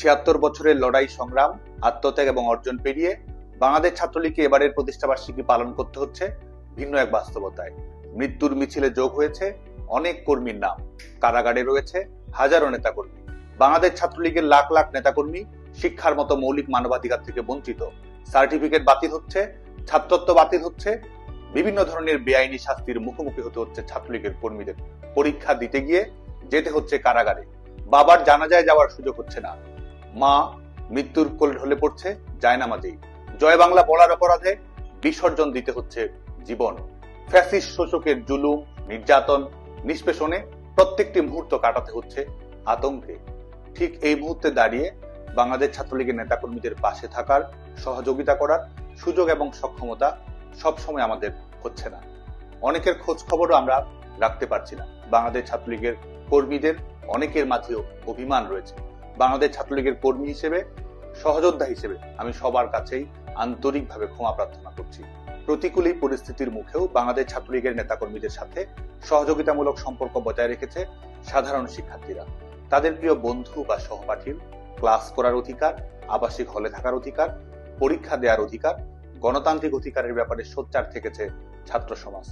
৭৬ বছরের লড়াই সংগ্রাম, আত্মত্যাগ এবং অর্জন পেরিয়ে বাংলাদেশ ছাত্রলীগকে এবারের প্রতিষ্ঠাবার্ষিকী পালন করতে হচ্ছে ভিন্ন এক বাস্তবতায়। মৃত্যুর মিছিলে যোগ হয়েছে অনেক কর্মীর নাম, কারাগারে রয়েছে হাজারো নেতাকর্মী। বাংলাদেশ ছাত্রলীগের লাখ লাখ নেতাকর্মী শিক্ষার মতো মৌলিক মানবাধিকার থেকে বঞ্চিত। সার্টিফিকেট বাতিল হচ্ছে, ছাত্রত্ব বাতিল হচ্ছে, বিভিন্ন ধরনের বেআইনি শাস্তির মুখোমুখি হতে হচ্ছে ছাত্রলীগের কর্মীদের। পরীক্ষা দিতে গিয়ে যেতে হচ্ছে কারাগারে, বাবার জানাজায় যাওয়ার সুযোগ হচ্ছে না, মা মৃত্যুর কোলে ঢলে পড়ছে জায়নামাজেই। জয় বাংলা বলার অপরাধে বিসর্জন দিতে হচ্ছে জীবন। ফ্যাসিস্ট শোষকের জুলুম, নির্যাতন, নিষ্পেষণে প্রত্যেকটি মুহূর্ত কাটাতে হচ্ছে আতঙ্কে। ঠিক এই মুহূর্তে দাঁড়িয়ে বাংলাদেশ ছাত্রলীগের নেতাকর্মীদের পাশে থাকার, সহযোগিতা করার সুযোগ এবং সক্ষমতা সবসময় আমাদের হচ্ছে না। অনেকের খোঁজ খবরও আমরা রাখতে পারছি না। বাংলাদেশ ছাত্রলীগের কর্মীদের অনেকের মাঝেও অভিমান রয়েছে। বাংলাদেশ ছাত্রলীগের কর্মী হিসেবে, সহযোদ্ধা হিসেবে আমি সবার কাছেই আন্তরিকভাবে ক্ষমা প্রার্থনা করছি। প্রতিকূল এই পরিস্থিতির মুখেও বাংলাদেশ ছাত্রলীগের নেতাকর্মীদের সাথে সহযোগিতামূলক সম্পর্ক বজায় রেখেছে সাধারণ শিক্ষার্থীরা। তাদের প্রিয় বন্ধু বা সহপাঠীর ক্লাস করার অধিকার, আবাসিক হলে থাকার অধিকার, পরীক্ষা দেওয়ার অধিকার, গণতান্ত্রিক অধিকারের ব্যাপারে সোচ্চার থেকেছে ছাত্র সমাজ।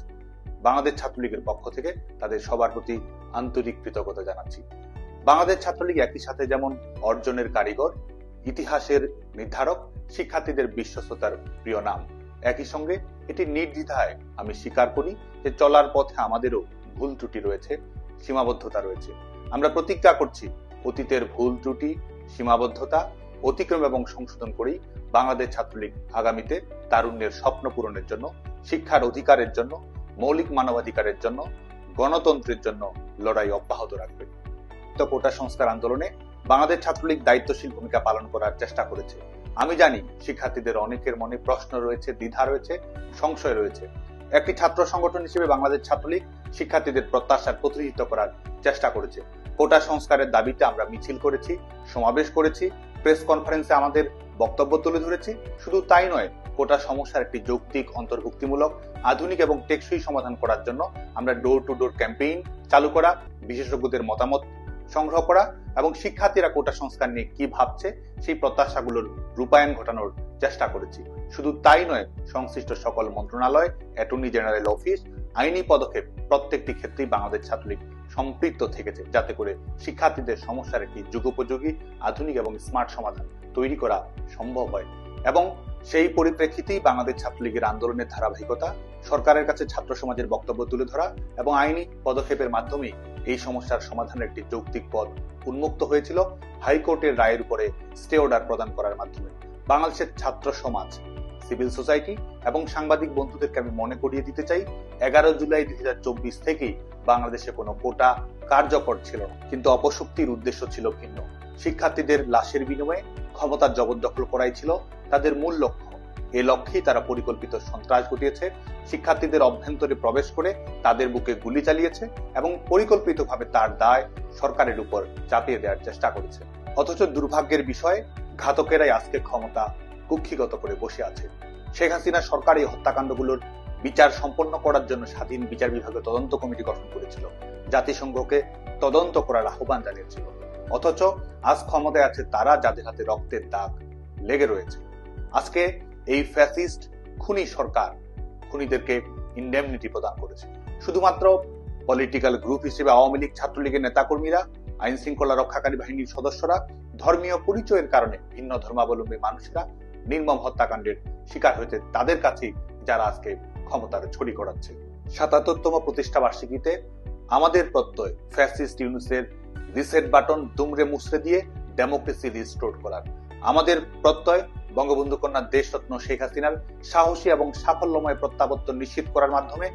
বাংলাদেশ ছাত্রলীগের পক্ষ থেকে তাদের সবার প্রতি আন্তরিক কৃতজ্ঞতা জানাচ্ছি। বাংলাদেশ ছাত্রলীগ একই সাথে যেমন অর্জনের কারিগর, ইতিহাসের নির্ধারক, শিক্ষার্থীদের বিশ্বস্ততার প্রিয় নাম, একই সঙ্গে এটি নির্দ্বিধায় আমি স্বীকার করি যে চলার পথে আমাদেরও ভুল ত্রুটি রয়েছে, সীমাবদ্ধতা রয়েছে। আমরা প্রতিজ্ঞা করছি অতীতের ভুল ত্রুটি, সীমাবদ্ধতা অতিক্রম এবং সংশোধন করেই বাংলাদেশ ছাত্রলীগ আগামীতে তারুণ্যের স্বপ্ন পূরণের জন্য, শিক্ষার অধিকারের জন্য, মৌলিক মানবাধিকারের জন্য, গণতন্ত্রের জন্য লড়াই অব্যাহত রাখবে। কোটা সংস্কার আন্দোলনে বাংলাদেশ ছাত্রলীগ দায়িত্বশীল ভূমিকা পালন করার চেষ্টা করেছে। আমি জানি শিক্ষার্থীদের অনেকের মনে প্রশ্ন রয়েছে, দ্বিধা রয়েছে, সংশয় রয়েছে। একটি ছাত্র সংগঠন হিসেবে বাংলাদেশ ছাত্রলীগ শিক্ষার্থীদের প্রত্যাশার প্রতিনিধিত্ব করার চেষ্টা করেছে। কোটা সংস্কারের দাবিতে আমরা মিছিল করেছি, সমাবেশ করেছি, প্রেস কনফারেন্সে আমাদের বক্তব্য তুলে ধরেছি। শুধু তাই নয়, কোটা সমস্যার একটি যৌক্তিক, অন্তর্ভুক্তিমূলক, আধুনিক এবং টেকসই সমাধান করার জন্য আমরা ডোর টু ডোর ক্যাম্পেইন চালু করা, বিশেষজ্ঞদের মতামত সংগ্রহ করা এবং শিক্ষার্থীরা কোটা সংস্কার নিয়ে কি ভাবছে সেই প্রত্যাশাগুলোর রূপায়ণ ঘটানোর চেষ্টা করেছি। শুধু তাই নয়, সংশ্লিষ্ট সকল মন্ত্রণালয়, অ্যাটর্নি জেনারেল অফিস, আইনি পদক্ষেপ প্রত্যেকটি ক্ষেত্রেই বাংলাদেশ ছাত্রলীগ সম্পৃক্ত থেকেছে, যাতে করে শিক্ষার্থীদের সমস্যার একটি যুগোপযোগী, আধুনিক এবং স্মার্ট সমাধান তৈরি করা সম্ভব হয়। এবং সেই পরিপ্রেক্ষিতেই বাংলাদেশ ছাত্রলীগের আন্দোলনের ধারাবাহিকতা, সরকারের কাছে ছাত্র সমাজের বক্তব্য তুলে ধরা এবং আইনি পদক্ষেপের মাধ্যমে এই সমস্যার সমাধানের একটি যৌক্তিক পথ উন্মুক্ত হয়েছিল হাইকোর্টের রায়ের উপরে স্টে অর্ডার প্রদান করার মাধ্যমে। বাংলাদেশের ছাত্র সমাজ, সিভিল সোসাইটি এবং সাংবাদিক বন্ধুদেরকে আমি মনে করিয়ে দিতে চাই, 11 জুলাই 2024 থেকেই বাংলাদেশে কোনো কোটা কার্যকর ছিল না, কিন্তু অপশক্তির উদ্দেশ্য ছিল ভিন্ন। শিক্ষার্থীদের লাশের বিনিময়ে ক্ষমতার জবরদখল করাই ছিল তাদের মূল লক্ষ্য। এই লক্ষ্যেই তারা পরিকল্পিত সন্ত্রাস ঘটিয়েছে, শিক্ষার্থীদের অভ্যন্তরে প্রবেশ করে তাদের বুকে গুলি চালিয়েছে এবং পরিকল্পিতভাবে তার দায় সরকারের উপর চাপিয়ে দেওয়ার চেষ্টা করেছে। অথচ দুর্ভাগ্যের বিষয়, ঘাতকেরাই আজকে ক্ষমতা কুক্ষিগত করে বসে আছে। শেখ হাসিনা সরকার এই হত্যাকাণ্ডগুলোর বিচার সম্পন্ন করার জন্য স্বাধীন বিচার বিভাগের তদন্ত কমিটি গঠন করেছিল, জাতিসংঘকে তদন্ত করার আহ্বান জানিয়েছিল। অথচ আজ ক্ষমতায় আছে তারা যাদের হাতে রক্তের দাগ লেগে রয়েছে। আজকে এই ফ্যাসিস্ট খুনি সরকার খুনিদেরকে ইনডেমনিটি প্রদান করেছে। শুধুমাত্র পলিটিক্যাল গ্রুপ হিসেবে আওয়ামী লীগ, ছাত্রলীগের নেতাকর্মীরা, আইন শৃঙ্খলা রক্ষাকারী বাহিনীর সদস্যরা, ধর্মীয় পরিচয়ের কারণে ভিন্ন ধর্মাবলম্বী মানুষরা নির্মম হত্যাকাণ্ডের শিকার হয়েছে তাদের কাছেই যারা আজকে ক্ষমতার ছড়ি ঘোরাচ্ছে। ৭৭তম প্রতিষ্ঠা বার্ষিকীতে আমাদের প্রত্যয় ফ্যাসিস্ট ইউনূসের রিসেট বাটন দুমড়ে মুচড়ে দিয়ে ডেমোক্রেসি রিস্টোর করার। আমাদের প্রত্যয় বঙ্গবন্ধু কন্যা দেশরত্ন শেখ হাসিনার সাহসী এবং সাফল্যময় প্রত্যাবর্তন নিশ্চিত করার মাধ্যমে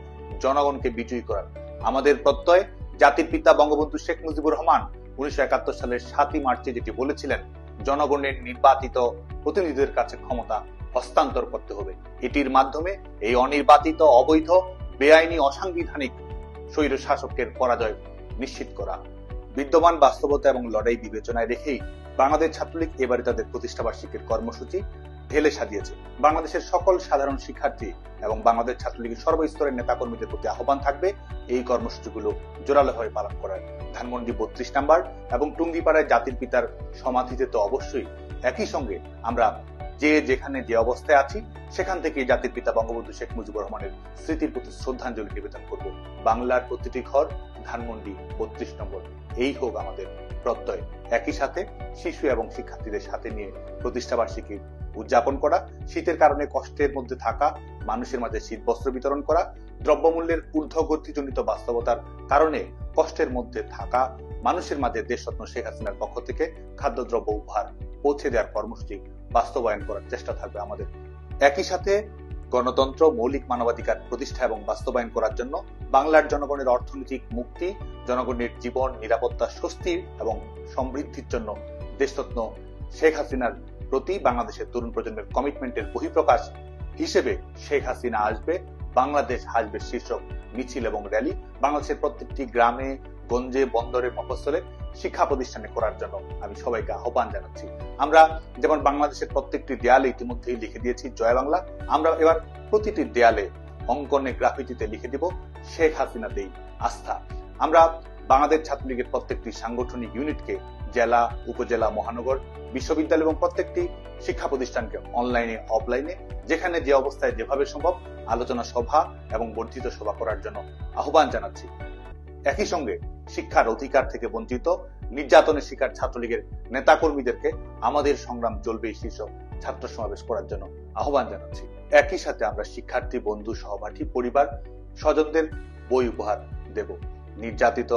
জনগণকে বিজয়ী করার। আমাদের প্রত্যয় জাতির পিতা বঙ্গবন্ধু শেখ মুজিবুর রহমান 1971 সালের 7ই মার্চে যেটি বলেছিলেন, জনগণের নির্বাচিত প্রতিনিধিদের কাছে ক্ষমতা হস্তান্তর করতে হবে। এটির মাধ্যমে এই অনির্বাচিত, অবৈধ, বেআইনি, অসাংবিধানিক স্বৈর শাসকের পরাজয় নিশ্চিত করা। বিদ্যমান বাস্তবতা এবং লড়াই বিবেচনায় রেখেই বাংলাদেশ ছাত্রলীগ এবারে তাদের প্রতিষ্ঠাবার্ষিকীর কর্মসূচি ঢেলে সাজিয়েছে। বাংলাদেশের সকল সাধারণ শিক্ষার্থী এবং বাংলাদেশ ছাত্রলীগের সর্বস্তরের নেতাকর্মীদের প্রতি আহ্বান থাকবে এই কর্মসূচিগুলো জোরালোভাবে পালন করার। ধানমন্ডি 32 নম্বর এবং টুঙ্গিপাড়ায় জাতির পিতার সমাধিতে তো অবশ্যই, একই সঙ্গে আমরা যে যেখানে যে অবস্থায় আছি সেখান থেকে জাতির পিতা বঙ্গবন্ধু শেখ মুজিবুর রহমানের স্মৃতির প্রতি শ্রদ্ধাঞ্জলি নিবেদন করব। বাংলার প্রতিটি ঘর ধানমন্ডি 32 নম্বর, এই হোক আমাদের প্রত্যয়। একই সাথে শিশু এবং শিক্ষার্থীদের সাথে নিয়ে প্রতিষ্ঠাবার্ষিকী উদযাপন করা, শীতের কারণে কষ্টের মধ্যে থাকা মানুষের মাঝে শীত বস্ত্র বিতরণ করা, দ্রব্যমূল্যের ঊর্ধ্বগতিজনিত বাস্তবতার কারণে কষ্টের মধ্যে থাকা মানুষের মাঝে দেশরত্ন শেখ হাসিনার পক্ষ থেকে খাদ্যদ্রব্য উপহার পৌঁছে দেওয়ার কর্মসূচি বাস্তবায়ন করার চেষ্টা থাকবে আমাদের। একই সাথে গণতন্ত্র, মৌলিক মানবাধিকার প্রতিষ্ঠা এবং বাস্তবায়ন করার জন্য, বাংলার জনগণের অর্থনৈতিক মুক্তি, জনগণের জীবন নিরাপত্তা, স্বস্তি এবং সমৃদ্ধির জন্য দেশরত্ন শেখ হাসিনার প্রতি বাংলাদেশের তরুণ প্রজন্মের কমিটমেন্টের বহিঃপ্রকাশ হিসেবে শেখ হাসিনা আসবে, বাংলাদেশ আসবে শীর্ষক মিছিল এবং র্যালি বাংলাদেশের প্রত্যেকটি গ্রামে, গঞ্জে, বন্দরে, মফস্বলে, শিক্ষা প্রতিষ্ঠানে করার জন্য আমি সবাইকে আহ্বান জানাচ্ছি। আমরা যেমন বাংলাদেশের প্রত্যেকটি দেয়ালে ইতিমধ্যেই লিখে দিয়েছি জয় বাংলা, আমরা এবার প্রতিটি দেয়ালে অঙ্কনে, গ্রাফিতিতে লিখে দিব শেখ হাসিনাতেই আস্থা। আমরা বাংলাদেশ ছাত্রলীগের প্রত্যেকটি সাংগঠনিক ইউনিটকে জেলা, উপজেলা, মহানগর, বিশ্ববিদ্যালয় এবং প্রত্যেকটি শিক্ষা প্রতিষ্ঠানকে অনলাইনে, অফলাইনে, যেখানে যে অবস্থায় যেভাবে সম্ভব আলোচনা সভা এবং বর্ধিত সভা করার জন্য আহ্বান জানাচ্ছি। একই সঙ্গে শিক্ষার অধিকার থেকে বঞ্চিত, নির্যাতনের শিকার ছাত্রলীগের নেতাকর্মীদেরকে আমাদের সংগ্রাম চলবে শীর্ষক ছাত্র সমাবেশ করার জন্য আহ্বান জানাচ্ছি। একই সাথে আমরা শিক্ষার্থী, বন্ধু, সহপাঠী, পরিবার, স্বজনদের বই উপহার দেব। নির্যাতিত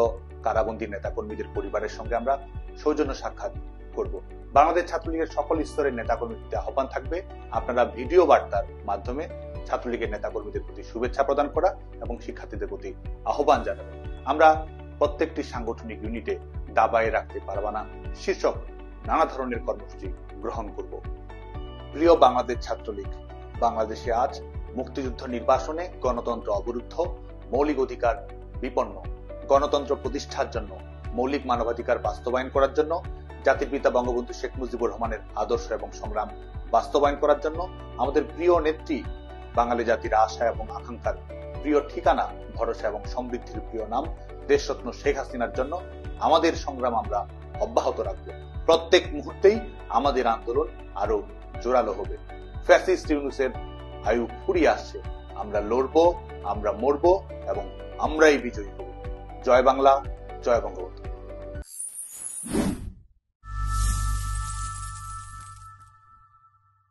কারাবন্দী নেতাকর্মীদের পরিবারের সঙ্গে আমরা সৌজন্য সাক্ষাৎ করব। বাংলাদেশ ছাত্রলীগের সকল স্তরের নেতাকর্মীদের আহ্বান থাকবে আপনারা ভিডিও বার্তার মাধ্যমে ছাত্রলীগের নেতাকর্মীদের প্রতি শুভেচ্ছা প্রদান করা এবং শিক্ষার্থীদের প্রতি আহ্বান জানাবেন। আমরা প্রত্যেকটি সাংগঠনিক ইউনিটে দাবায় রাখতে পারবা না শীর্ষক নানা ধরনের কর্মসূচি গ্রহণ করব। প্রিয় বাংলাদেশ ছাত্রলীগ, বাংলাদেশে আজ মুক্তিযুদ্ধ নির্বাসনে গণতন্ত্র অবরুদ্ধ, মৌলিক অধিকার বিপন্ন। গণতন্ত্র প্রতিষ্ঠার জন্য, মৌলিক মানবাধিকার বাস্তবায়ন করার জন্য, জাতির পিতা বঙ্গবন্ধু শেখ মুজিবুর রহমানের আদর্শ এবং সংগ্রাম বাস্তবায়ন করার জন্য, আমাদের প্রিয় নেত্রী, বাঙালি জাতির আশা এবং আকাঙ্ক্ষার প্রিয় ঠিকানা, ভরসা এবং সমৃদ্ধির প্রিয় নাম দেশরত্ন শেখ হাসিনার জন্য আমাদের সংগ্রাম আমরা অব্যাহত রাখবো। প্রত্যেক মুহূর্তেই আমাদের আন্দোলন আরো জোরালো হবে। ফ্যাসিস্ট ইউনূসের আয়ু ফুরিয়ে আসছে। আমরা লড়বো, আমরা মরবো এবং আমরাই বিজয়ী হব। জয় বাংলা, জয় বঙ্গবন্ধু।